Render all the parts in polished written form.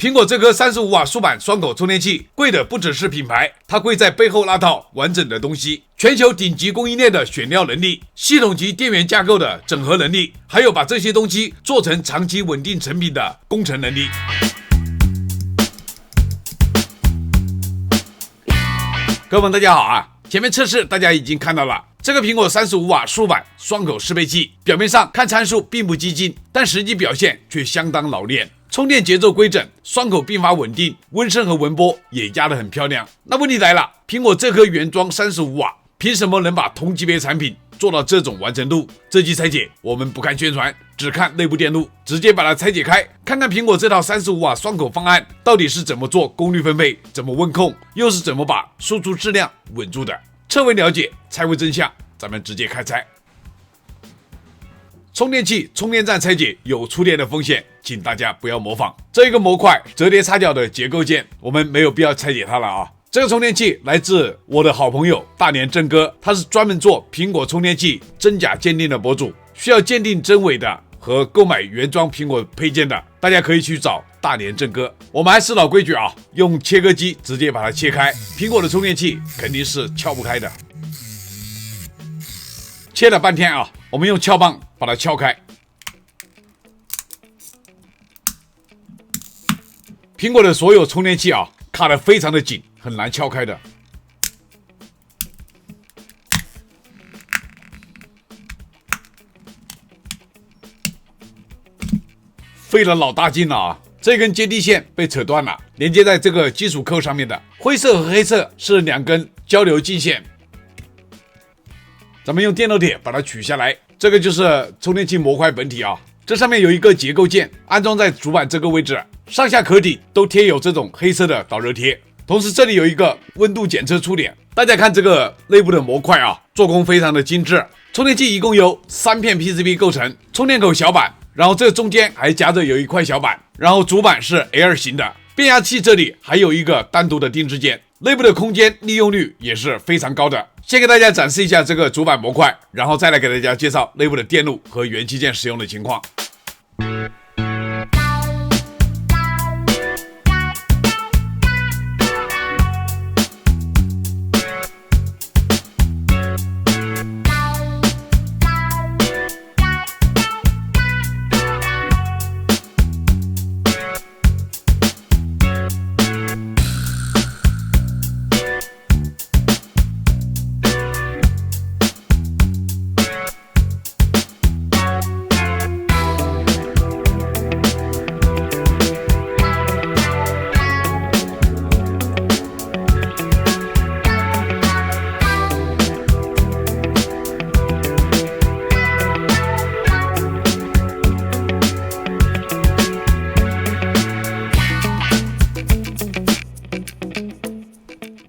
蘋果這顆35瓦素板雙口充電器貴的不只是品牌，它貴在背後那套完整的東西，全球頂級供應鏈的選料能力，系統級電源架構的整合能力，還有把這些東西做成長期穩定成品的工程能力。各位朋友大家好啊，前面測試大家已經看到了，這個蘋果35瓦素板雙口適配器，表面上看參數並不激進，但實際表現卻相當老練。充電節奏規整，雙口並發穩定，溫升和紋波也壓得很漂亮。那問題來了，蘋果這顆原裝35瓦，憑什麼能把同級別產品做到這種完成度？這期拆解我們不看宣傳，只看內部電路，直接把它拆解開，看看蘋果這套35瓦雙口方案到底是怎麼做功率分配，怎麼溫控，又是怎麼把輸出質量穩住的。徹為了解，拆為真相，咱們直接開拆。充電器充電站拆解有觸電的風險，請大家不要模仿。這一個模塊折疊插腳的結構件，我們沒有必要拆解它了啊。這個充電器來自我的好朋友大連正哥，他是專門做蘋果充電器真假鑑定的博主，需要鑑定真偽的和購買原裝蘋果配件的，大家可以去找大連正哥。我們還是老規矩啊，用切割機直接把它切開。蘋果的充電器肯定是撬不開的，切了半天啊，我們用撬棒把它撬開。蘋果的所有充電器啊，卡得非常的緊，很難撬開的。費了老大勁了啊！這根接地線被扯斷了，連接在這個金屬扣上面的灰色和黑色是兩根交流徑線。咱們用電烙鐵把它取下來，這個就是充電器模塊本體啊。這上面有一個結構件，安裝在主板這個位置，上下殼體都貼有這種黑色的導熱貼。同時這裡有一個溫度檢測觸點。大家看這個內部的模塊啊，做工非常的精緻。充電器一共由3片 PCB 構成，充電口小板，然后這中間還夾着有一塊小板，然後主板是 L 型的，變壓器這裡還有一個單獨的定制件，內部的空間利用率也是非常高的。先給大家展示一下這個主板模塊，然後再來給大家介紹內部的電路和元器件使用的情況。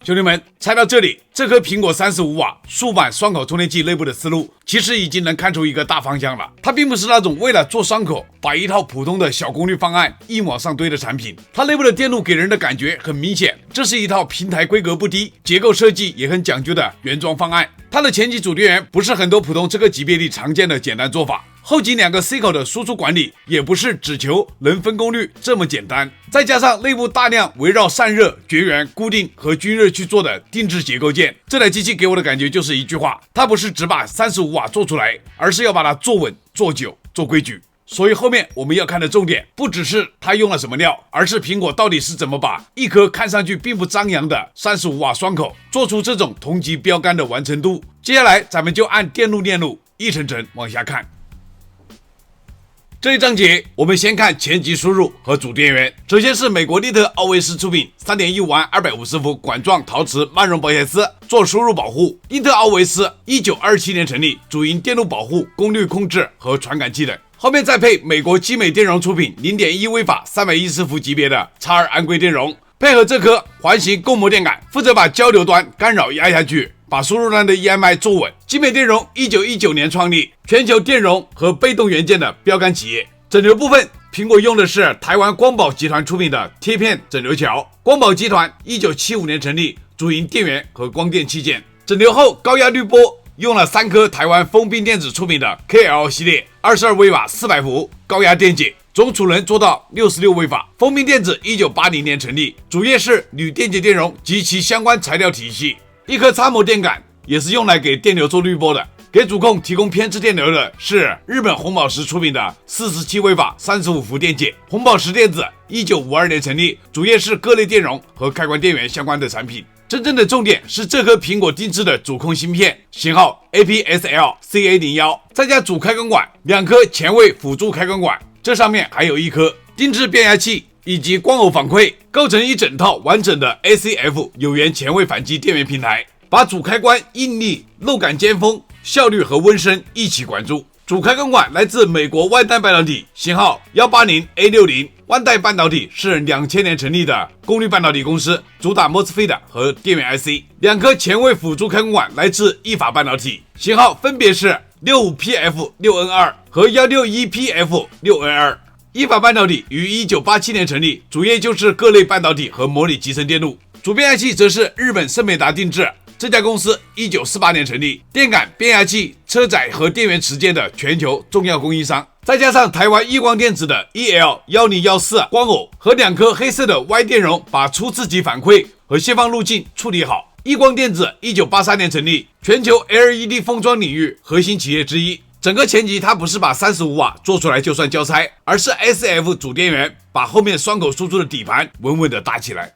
兄弟們，拆到這裡，這顆蘋果35瓦素板雙口充電器內部的思路，其實已經能看出一個大方向了。它並不是那種為了做雙口，把一套普通的小功率方案硬往上堆的產品。它內部的電路給人的感覺很明顯，這是一套平台規格不低、結構設計也很講究的原裝方案。它的前級主電源不是很多普通這個級別裡常見的簡單做法。後級2個 C 口的輸出管理也不是只求能分功率這麼簡單，再加上內部大量圍繞散熱、絕緣、固定和均熱去做的定制結構件，這台機器給我的感覺就是一句話，它不是只把35瓦做出來，而是要把它做穩、做久、做規矩。所以後面我們要看的重點不只是它用了什麼料，而是蘋果到底是怎麼把一顆看上去並不張揚的35瓦雙口做出這種同級標杆的完成度。接下來咱們就按電路鏈路一層層往下看。這一章節我們先看前級輸入和主電源。首先是美國利特奧維斯出品 3.15 安250伏管狀陶瓷曼绒保險絲做輸入保護。利特奧維斯1927年成立，主營電路保護、功率控制和傳感器等。後面再配美國基美電容出品 0.1 微法310伏級別的 X2 安規電容，配合這顆環形共膜電感，負責把交流端干擾壓下去，把輸入端的 EMI 做穩。基美電容1919年創立，全球電容和被動元件的標杆企業。整流部分，蘋果用的是台灣光寶集團出品的貼片整流橋。光寶集团1975年成立，主營電源和光電器件。整流後高壓濾波用了3顆台灣豐濱電子出品的 KL 系列22微瓦400伏高壓電解。總儲能做到66威瓦。豐彬電子1980年成立，主業是鋁電解電容及其相關材料體系。一顆參謀電桿也是用來給電流做濾波的。給主控提供偏置電流的是日本紅寶石出品的47威瓦35伏電解。紅寶石電子1952年成立，主業是各類電容和開關電源相關的產品。真正的重點是這顆蘋果定制的主控芯片，型號 APSL-CA01，再加主開關管2顆前位輔助開關管，這上面還有一顆定制變壓器以及光偶反饋，構成一整套完整的 ACF 有源前位反擊電源平台，把主開關應力、漏感尖峰、效率和溫升一起管住。主開關管來自美國萬代半導體，型號 180A60。萬代半導體是2000年成立的功率半導體公司，主打 MOSFET 和電源 IC。2顆前位輔助開關管來自意法半導體，型號分別是 65PF6N2 和 161PF6N2。意法半導體於1987年成立，主業就是各類半導體和模擬集成電路。主變壓器則是日本聖美達定制。這家公司1948年成立，電感、變壓器、車載和電源池件的全球重要供應商。再加上台灣億光電子的 EL1014 光偶和2顆黑色的 Y 電容，把初次級反饋和洩放路徑處理好。億光電子1983年成立，全球 LED 封裝領域核心企業之一。整個前級它不是把35瓦做出來就算交差，而是 SF 主電源把後面雙口輸出的底盤穩穩的搭起來。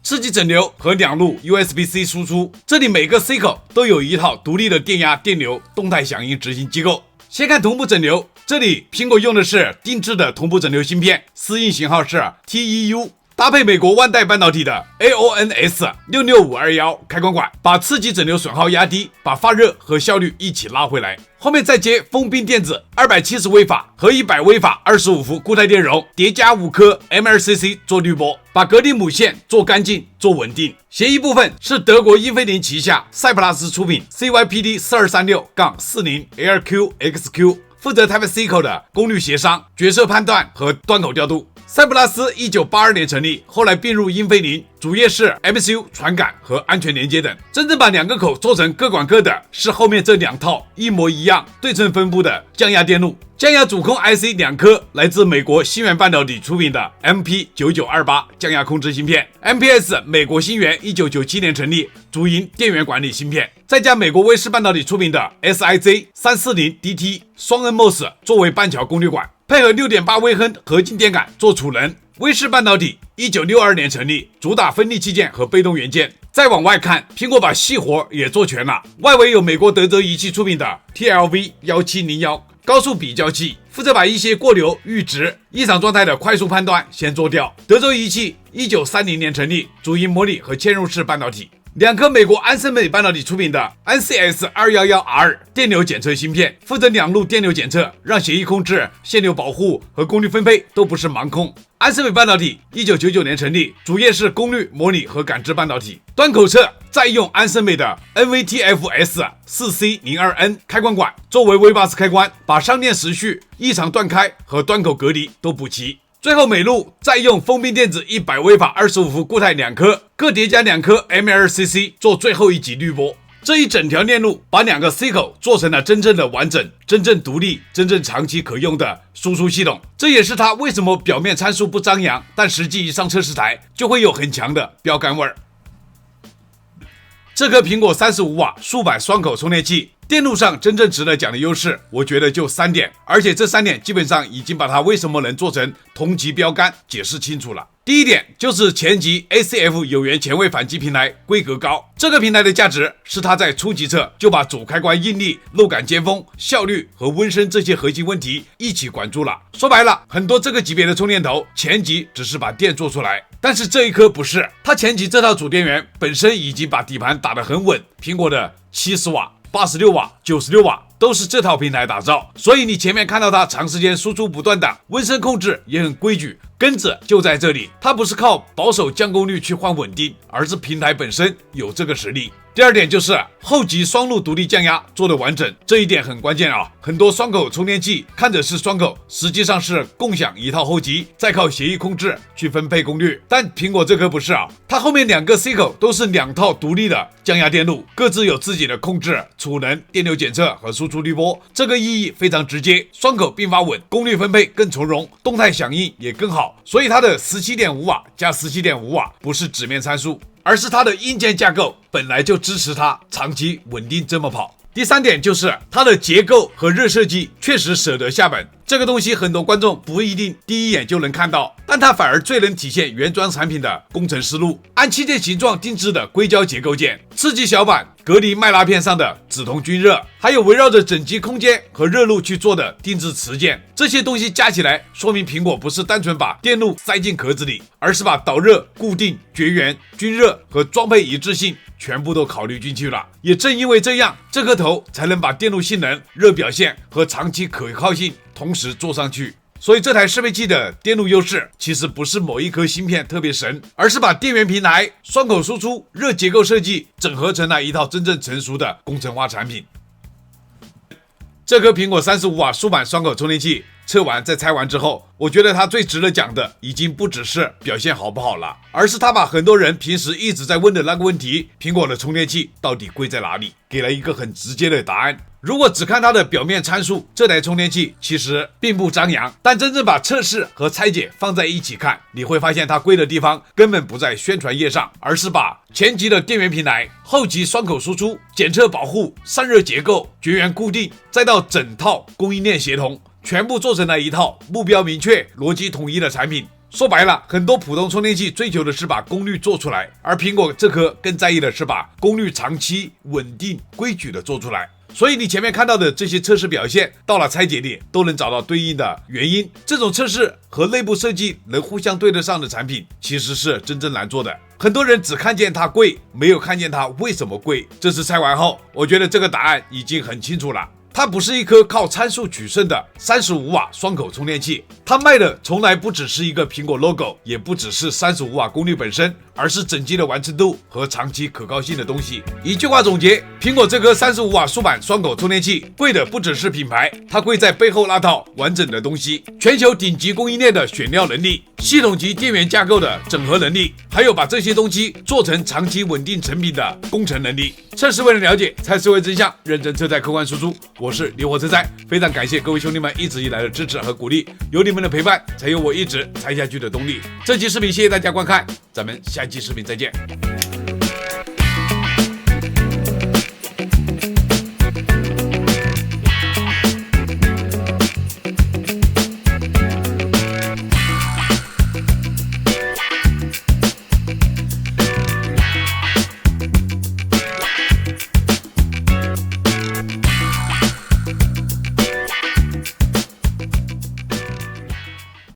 次級整流和2路 USB-C 輸出，這裡每個 C 口都有一套獨立的電壓、電流、動態響應執行機構。先看同步整流，這裡蘋果用的是定制的同步整流芯片，私印型號是 TEU， 搭配美國萬代半導體的 AONS66521 開關管，把次級整流損耗壓低，把發熱和效率一起拉回來。後面再接豐彬電子270威瓦和100威瓦25伏固態電容，疊加5顆 MLCC 做濾波，把格林母線做乾淨、做穩定。協議部分是德國英飛凌旗下賽普拉斯出品 CYPD4236-40LQXQ， 負責 Type-C 口的功率協商、決策判斷和端口調度。賽普拉斯1982年成立，後來併入英飛凌，主業是 MCU 傳感和安全連接等。真正把2個口做成各管各的，是後面這2套一模一樣、對稱分布的降壓電路。降壓主控 IC 2顆來自美國新源半導體出品的 MP9928 降壓控制芯片。MPS 美國新源1997年成立，主營電源管理芯片。再加美國威士半導體出品的 SIJ340DT 双 NMOS 作為半橋功率管，配合 6.8 微亨合金電感做儲能。威士半導體1962年成立，主打分立器件和被動元件。再往外看，蘋果把細活也做全了，外圍有美國德州儀器出品的 TLV1701 高速比較器，負責把一些過流、閾值、異常狀態的快速判斷先做掉。德州儀器1930年成立，主營模擬和嵌入式半導體。2顆美國安森美半導體出品的 NCS211R 電流檢測芯片，負責2路電流檢測，讓協議控制、線流保護和功率分配都不是盲控。安森美半導體1999年成立，主業是功率模擬和感知半導體。端口側再用安森美的 NVTFS4C02N 開關管作為 V-Bus 開關，把上電時序、異常斷開和端口隔離都補齊。最後每路再用豐彬電子100威瓦25伏固態2顆，各疊加2顆 MLCC 做最後一級濾波。這一整條鏈路把2個 C 口做成了真正的完整、真正獨立、真正長期可用的輸出系統。這也是它為什麼表面參數不張揚，但實際一上測試台就會有很強的標杆味兒。這顆蘋果35瓦豎板雙口充電器，電路上真正值得講的優勢，我覺得就3點，而且這3點基本上已經把它為什麼能做成同級標杆解釋清楚了。第一點就是前級 ACF 有源前位反擊平台規格高，這個平台的價值是它在初級側就把主開關應力、漏感尖峰、效率和溫升這些核心問題一起管住了。說白了，很多這個級別的充電頭前級只是把電做出來，但是這一顆不是，它前級這套主電源本身已經把底盤打得很穩，蘋果的70瓦、86瓦、96瓦都是這套平台打造，所以你前面看到它長時間輸出不斷的溫升控制也很規矩，根子就在這裡，它不是靠保守降功率去換穩定，而是平台本身有這個實力。第二點就是後級雙路獨立降壓做得完整，這一點很關鍵啊。很多雙口充電器看着是雙口，實際上是共享一套後級，再靠協議控制去分配功率。但蘋果這顆不是啊，它後面2個 C 口都是2套獨立的降壓電路，各自有自己的控制、儲能、電流檢測和輸出濾波，這個意義非常直接。雙口並發穩，功率分配更從容，動態響應也更好。所以它的17.5瓦加17.5瓦不是紙面參數，而是它的硬件架構本來就支持它長期穩定這麼跑。第3點就是它的結構和熱設計確實捨得下本，這個東西很多觀眾不一定第一眼就能看到，但它反而最能體現原裝產品的工程思路。按器件形狀定制的硅膠結構件，次級小板隔離麥拉片上的紫銅均熱，還有圍繞着整機空間和熱路去做的定制磁件，這些東西加起來，說明蘋果不是單純把電路塞進殼子裡，而是把導熱、固定、絕缘、均熱和裝配一致性全部都考慮進去了。也正因为這樣，這顆頭才能把電路性能、熱表現和長期可靠性同時做上去。所以這台適配器的電路優勢其實不是某一顆芯片特別神，而是把電源平台、雙口輸出、熱結構設計整合成了一套真正成熟的工程化產品。這顆蘋果35瓦舒板雙口充電器測完再拆完之後，我覺得它最值得講的已經不只是表現好不好了，而是它把很多人平時一直在問的那個問題，蘋果的充電器到底貴在哪裡，給了一個很直接的答案。如果只看它的表面參數，這台充電器其實並不張揚，但真正把測試和拆解放在一起看，你會發現它貴的地方根本不在宣傳頁上，而是把前級的電源平台、後級雙口輸出、檢測保護、散熱結構、絕緣固定，再到整套供應鏈協同，全部做成了一套目標明確、邏輯統一的產品。說白了，很多普通充電器追求的是把功率做出來，而蘋果這顆更在意的是把功率長期、穩定、規矩的做出來。所以你前面看到的這些測試表現，到了拆解裡都能找到對應的原因。這種測試和內部設計能互相對得上的產品，其實是真正難做的。很多人只看見它貴，沒有看見它為什麼貴。這次拆完後，我覺得這個答案已經很清楚了。它不是一顆靠參數取勝的35瓦雙口充電器，它賣的從來不只是一個蘋果 logo， 也不只是35瓦功率本身，而是整機的完成度和長期可靠性的東西。一句話總結，蘋果這顆35瓦舒板雙口充電器貴的不只是品牌，它貴在背後那套完整的東西，全球頂級供應鏈的選料能力，系統級電源架構的整合能力，還有把這些東西做成長期穩定成品的工程能力。測試為了了解，才是為真相，認真測載，客觀輸出。我是烈火車載，非常感謝各位兄弟們一直以來的支持和鼓勵，有你們的陪伴，才有我一直拆下去的動力。這期視頻謝謝大家觀看，咱們下期視頻再見。